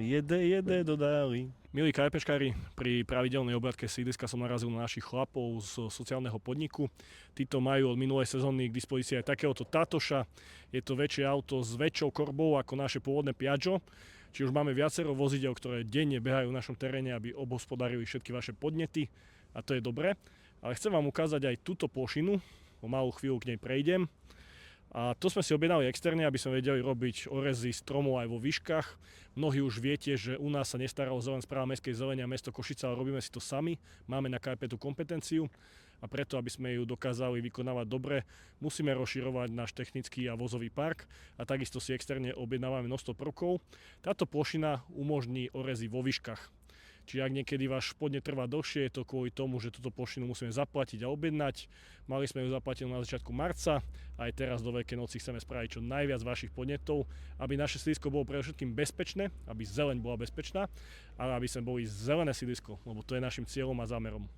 Jede do dávy. Milí KPčkári, pri pravidelnej obliadke sídliska som narazil na našich chlapov z sociálneho podniku. Títo majú od minulej sezóny k dispozícii aj takéhoto Tatoša. Je to väčšie auto s väčšou korbou ako naše pôvodné Piaggio. Či už máme viacero vozidel, ktoré denne behajú v našom teréne, aby obhospodarili všetky vaše podnety. A to je dobre. Ale chcem vám ukázať aj túto plošinu. O malú chvíľu k nej prejdem. A to sme si objednali externe, aby sme vedeli robiť orezy stromov aj vo výškach. Mnohí už viete, že u nás sa nestará o zelen správa mestskej zelene a mesto Košice, ale robíme si to sami. Máme na KP tú kompetenciu a preto, aby sme ju dokázali vykonávať dobre, musíme rozširovať náš technický a vozový park a takisto si externe objednávame množstvo prvkov. Táto plošina umožní orezy vo výškach. Čiže ak niekedy váš podnet trvá dlhšie, je to kvôli tomu, že túto plošinu musíme zaplatiť a objednať. Mali sme ju zaplatiť na začiatku marca, aj teraz do Veľkej noci chceme spraviť čo najviac vašich podnetov, aby naše sídlisko bolo predovšetkým bezpečné, aby zeleň bola bezpečná, ale aby sme boli zelené sídlisko, lebo to je našim cieľom a zámerom.